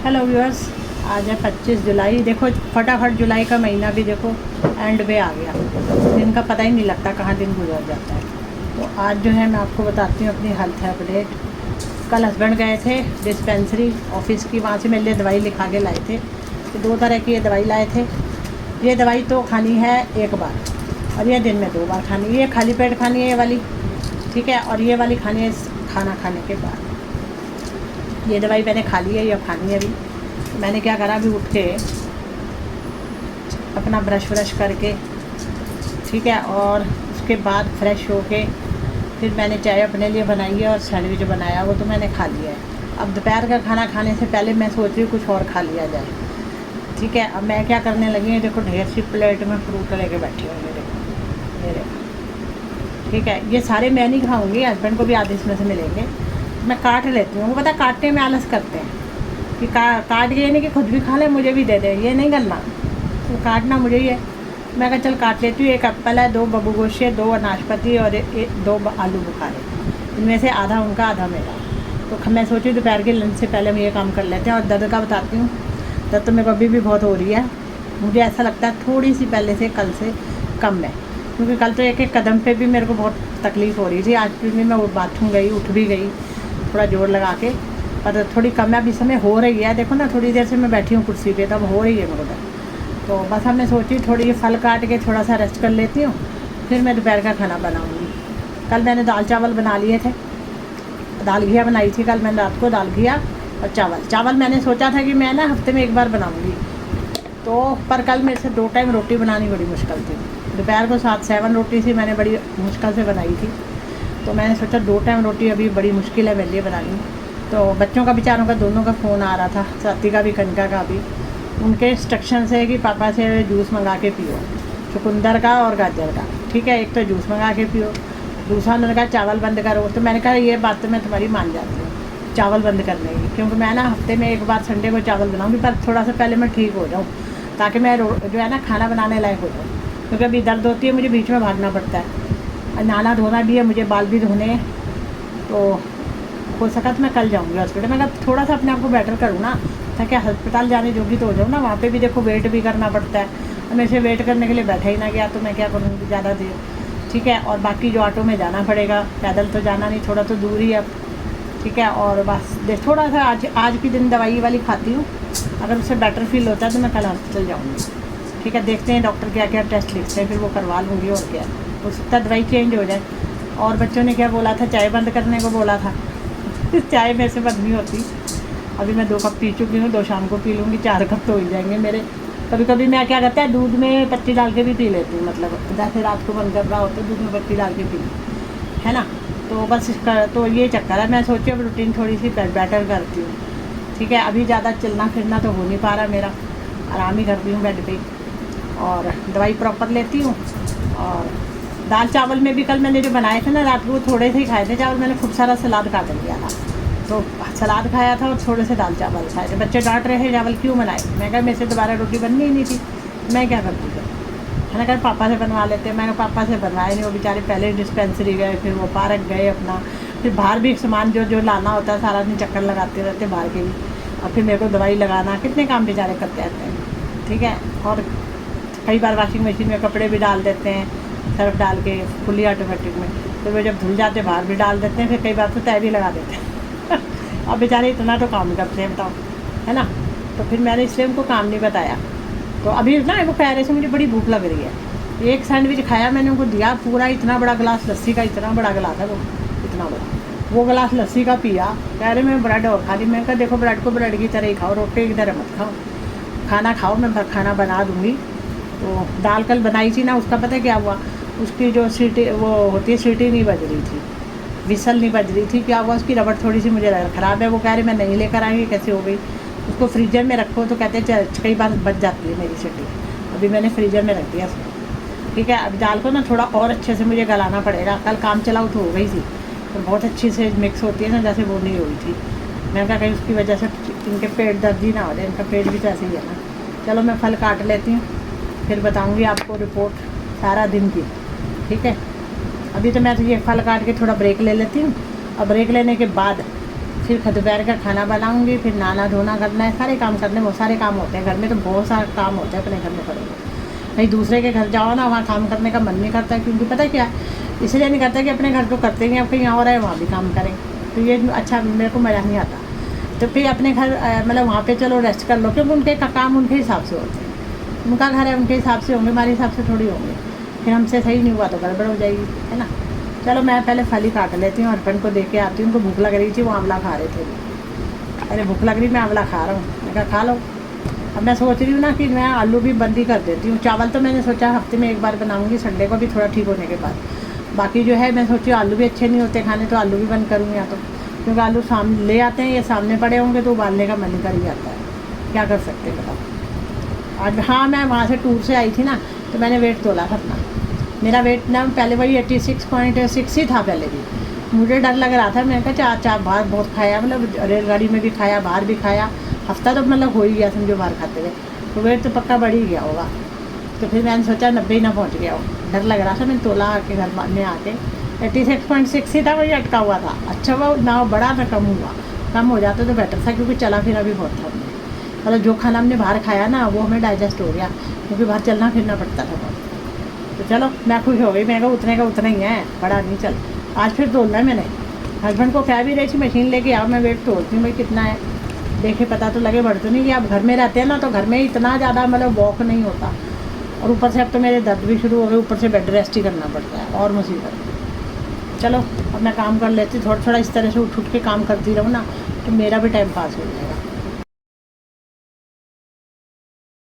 Hello viewers, आज है 25 जुलाई। देखो फटाफट जुलाई का महीना भी देखो एंड पे आ गया। दिन का पता ही नहीं लगता कहाँ दिन गुजर जाता है। तो आज जो है मैं आपको बताती हूँ अपनी हेल्थ अपडेट। कल हस्बैंड गए थे डिस्पेंसरी ऑफिस की, वहाँ से मेरे लिए दवाई लिखा के लाए थे। तो 2 तरह की ये दवाई लाए थे। ये दवाई तो खानी है एक बार और ये दिन में 2 बार खानी है। ये खाली पेट खानी है ये वाली, ठीक है, और ये वाली खानी है खाना खाने के बाद। ये दवाई मैंने खा ली है, ये खानी है अभी। मैंने क्या करा, अभी उठ के अपना ब्रश व्रश करके, ठीक है, और उसके बाद फ्रेश होके फिर मैंने चाय अपने लिए बनाई है और सैंडविच बनाया, वो तो मैंने खा लिया है। अब दोपहर का खाना खाने से पहले मैं सोच रही हूँ कुछ और खा लिया जाए, ठीक है। अब मैं क्या करने लगी हूँ, देखो ढेर सी प्लेट में फ्रूट लेके बैठी हूँ मेरे, ठीक है। ये सारे मैं नहीं खाऊंगी, हस्बैंड को भी आधे इसमें से मिलेंगे। मैं काट लेती हूँ, वो पता काटने में आलस करते हैं कि काट के, नहीं कि खुद भी खा ले मुझे भी दे दे, ये नहीं करना, तो काटना मुझे ही है। मैं कहा चल काट लेती हूँ। 1 एप्पल है, 2 बबू गोशे, 2 नाशपाती और 2 आलू बुखारे। इनमें से आधा उनका आधा मेरा। तो मैं सोची दोपहर के लंच से पहले हम ये काम कर लेते हैं। और दर्द का बताती हूँ, दर्द तो मेरे को अभी भी बहुत हो रही है। मुझे ऐसा लगता है थोड़ी सी पहले से कल से कम है, क्योंकि कल तो एक कदम पे भी मेरे को बहुत तकलीफ़ हो रही थी। आज भी मैं बाथरूम गई, उठ भी गई थोड़ा जोर लगा के, पर थोड़ी कम है। अभी समय हो रही है, देखो ना, थोड़ी देर से मैं बैठी हूँ कुर्सी पे, तब हो रही है मेरे को। तो बस अब मैं सोची थोड़ी फल काट के थोड़ा सा रेस्ट कर लेती हूँ, फिर मैं दोपहर का खाना बनाऊँगी। कल मैंने दाल चावल बना लिए थे, दाल घिया बनाई थी कल मैंने रात को, दाल घिया और चावल मैंने सोचा था कि मैं ना हफ्ते में 1 बार बनाऊँगी। तो पर कल मेरे से 2 टाइम रोटी बनानी बड़ी मुश्किल थी। दोपहर को 7 रोटी थी, मैंने बड़ी मुश्किल से बनाई थी। तो मैंने सोचा 2 टाइम रोटी अभी बड़ी मुश्किल है मेरे लिए बनानी। तो बच्चों का बेचारों का दोनों का फ़ोन आ रहा था, स्वाति का भी कनका का भी। उनके इंस्ट्रक्शन से कि पापा से जूस मंगा के पियो, चुकंदर का और गाजर का, ठीक है। एक तो जूस मंगा के पियो, दूसरा उन्होंने कहा चावल बंद करो। तो मैंने कहा ये बात तो मैं तुम्हारी मान जाती हूँ, चावल बंद करने की, क्योंकि मैं ना हफ्ते में 1 बार संडे को चावल बनाऊँगी, पर थोड़ा सा पहले मैं ठीक हो जाऊँ, ताकि मैं जो है ना खाना बनाने लायक हो जाऊँ। क्योंकि अभी दर्द होती है, मुझे बीच में भागना पड़ता है, नहाना धोना भी है, मुझे बाल भी धोने हैं। तो हो सका तो मैं कल जाऊँगी हॉस्पिटल। मैं कहा थोड़ा सा अपने आप को बेटर करूँ ना, ताकि अस्पताल जाने जोगी तो हो जाऊँ ना। वहाँ पे भी देखो वेट भी करना पड़ता है, मेरे से वेट करने के लिए बैठा ही ना गया, तो मैं क्या करूँगी ज़्यादा देर, ठीक है। और बाकी जो ऑटो में जाना पड़ेगा, पैदल तो जाना नहीं, थोड़ा तो दूर ही अब, ठीक है। और बस थोड़ा सा आज की दिन दवाई वाली खाती हूँ, अगर उससे बेटर फील होता है तो मैं कल हॉस्पिटल जाऊँगी, ठीक है। देखते हैं डॉक्टर क्या क्या टेस्ट लिखते हैं, फिर वो करवा लूँगी। और क्या हो सकता है दवाई चेंज हो जाए। और बच्चों ने क्या बोला था, चाय बंद करने को बोला था। चाय मेरे से बंद नहीं होती। अभी मैं 2 कप पी चुकी हूँ, 2 शाम को पी लूँगी, 4 कप तो हो ही जाएंगे मेरे। कभी कभी मैं क्या करता है, दूध में पत्ती डाल के भी पी लेती हूँ, मतलब जैसे रात को बंद कर रहा होता है दूध में पत्ती डाल के पी, है ना। तो बस तो ये चक्कर है। मैं सोची अब रूटीन थोड़ी सी बेटर करती हूँ, ठीक है। अभी ज़्यादा चलना फिरना तो हो नहीं पा रहा मेरा, आराम ही करती हूँ बेड पे, और दवाई प्रॉपर लेती हूँ। और दाल चावल में भी कल मैंने जो बनाए थे ना रात को, थोड़े से ही खाए थे चावल, मैंने खूब सारा सलाद काट लिया था। तो सलाद खाया था और थोड़े से दाल चावल खाए थे। बच्चे डांट रहे थे चावल क्यों बनाए, मैं कहा मेरे से दोबारा रोटी बननी ही नहीं थी, मैं क्या करती थी। मैंने कहा पापा से बनवा लेते हैं। मैंने पापा से बनवाए नहीं, वो बेचारे पहले डिस्पेंसरी गए, फिर वो पार्क गए अपना, फिर बाहर भी सामान जो लाना होता है, सारा दिन चक्कर लगाते रहते बाहर के भी, और फिर मेरे को दवाई लगाना, कितने काम बेचारे करते रहते हैं, ठीक है। और कई बार वॉशिंग मशीन में कपड़े भी डाल देते हैं, सर्फ डाल के फुली ऑटोमेटिक में, फिर वो जब धुल जाते बाहर भी डाल देते हैं, फिर कई बार तो तय भी लगा देते हैं। अब बेचारे इतना तो काम करते हैं, बताओ, है ना। तो फिर मैंने इसलिए उनको काम नहीं बताया। तो अभी ना वो कह रहे थे मुझे बड़ी भूख लग रही है। 1 सैंडविच खाया मैंने, उनको दिया पूरा, इतना बड़ा गिलास लस्सी का, इतना बड़ा गिलास है वो, इतना बड़ा वो गिलास लस्सी का पिया। कह रहे मैं ब्रेड और खा ली। मैं कहा देखो ब्रेड को ब्रेड की तरह ही खाओ, रोटी की तरह मत खाओ, खाना खाओ, मैं खाना बना दूँगी। तो दाल कल बनाई थी ना, उसका पता क्या हुआ, उसकी जो सीटी वो होती है, सीटी नहीं बज रही थी, विसल नहीं बज रही थी। क्या हुआ, उसकी रबड़ थोड़ी सी मुझे ख़राब है। वो कह रहे मैं नहीं लेकर आएंगी, कैसे हो गई। उसको फ्रीजर में रखो तो कहते हैं कई बार बच जाती है मेरी सीटी। अभी मैंने फ्रीजर में रख दिया उसको, ठीक है। अब दाल को ना थोड़ा और अच्छे से मुझे गलाना पड़ेगा। कल काम चलाऊ तो हो गई थी, तो बहुत अच्छी से मिक्स होती है ना, जैसे वो नहीं हुई थी। मैंने कहा कहीं उसकी वजह से इनके पेट दर्द ही ना हो जाए, इनका पेट भी तो ऐसे ही है ना। चलो मैं फल काट लेती हूँ, फिर बताऊँगी आपको रिपोर्ट सारा दिन की, ठीक है। अभी तो मैं तो ये फल काट के थोड़ा ब्रेक ले लेती हूँ, और ब्रेक लेने के बाद फिर दोपहर का खाना बनाऊँगी, फिर नहाना धोना करना है, सारे काम करने, बहुत सारे काम होते हैं घर में, तो बहुत सारे काम होते हैं अपने घर में करोगे। कहीं दूसरे के घर जाओ ना, वहाँ काम करने का मन नहीं करता, क्योंकि पता है क्या, इसलिए नहीं करता कि अपने घर तो करते ही, अब कहीं और है वहाँ भी काम करें, तो ये अच्छा मेरे को मज़ा नहीं आता। तो फिर अपने घर मतलब वहाँ पे चलो रेस्ट कर लो, क्योंकि उनके काम उनके हिसाब से होते हैं, उनका घर है उनके हिसाब से होंगे, हमारे हिसाब से थोड़ी होंगे। फिर हमसे सही नहीं हुआ तो गड़बड़ हो जाएगी, है ना। चलो मैं पहले फल ही काट लेती हूँ, हस्बैंड को दे के आती हूँ, उनको भूख लग रही थी, वो आंवला खा रहे थे। अरे भूख लग रही, मैं आंवला खा रहा हूँ, मैं कहा खा लो। अब मैं सोच रही हूँ ना कि मैं आलू भी बंद ही कर देती हूँ। चावल तो मैंने सोचा हफ्ते में एक बार बनाऊँगी, संडे को भी थोड़ा ठीक होने के बाद। बाकी जो है मैं सोची आलू भी अच्छे नहीं होते खाने, तो आलू भी बंद करूँगी, या तो क्योंकि आलू सामने ले आते हैं, ये सामने पड़े होंगे तो उबालने का मन कर ही जाता है, क्या कर सकते हैं बताओ। आज हाँ, मैं वहाँ से टूर से आई थी ना, तो मैंने वेट तोला था अपना। मेरा वेट ना पहले वही 86.6 ही था पहले भी। मुझे डर लग रहा था, मैंने कहा चार बाहर बहुत खाया, मतलब रेलगाड़ी में भी खाया, बाहर भी खाया, हफ्ता तो मतलब हो ही गया समझो बाहर खाते हुए, तो वेट तो पक्का बढ़ ही गया होगा। तो फिर मैंने सोचा 90 ही ना पहुँच गया हो, डर लग रहा था। मैंने तोला आके घर में आके 86.6 ही था, वही अटका हुआ था। अच्छा वो ना बढ़ा ना कम हुआ, कम हो जाता तो बेटर था, क्योंकि चला फिरा भी बहुत था हमने, मतलब जो खाना हमने बाहर खाया ना वो हमें डाइजेस्ट हो गया, क्योंकि बाहर चलना फिरना पड़ता था बहुत। तो चलो मैं खुश हो गई, मैं कहा उतने का उतना ही है, बड़ा नहीं। चल आज फिर तोलना है मैंने, हस्बैंड को कह भी रही थी मशीन लेके आओ, मैं वेट तोलती हूँ भाई कितना है, देखे पता तो लगे, बढ़ तो नहीं गया। अब घर में रहते हैं ना, तो घर में इतना ज़्यादा मतलब वॉक नहीं होता, और ऊपर से अब तो मेरे दर्द भी शुरू हो गए, ऊपर से बेड रेस्ट ही करना पड़ता है, और मुसीबत। चलो अब मैं काम कर लेती, थोड़ा थोड़ा इस तरह से उठ के काम करती रहूँ ना, तो मेरा भी टाइम पास हो जाएगा।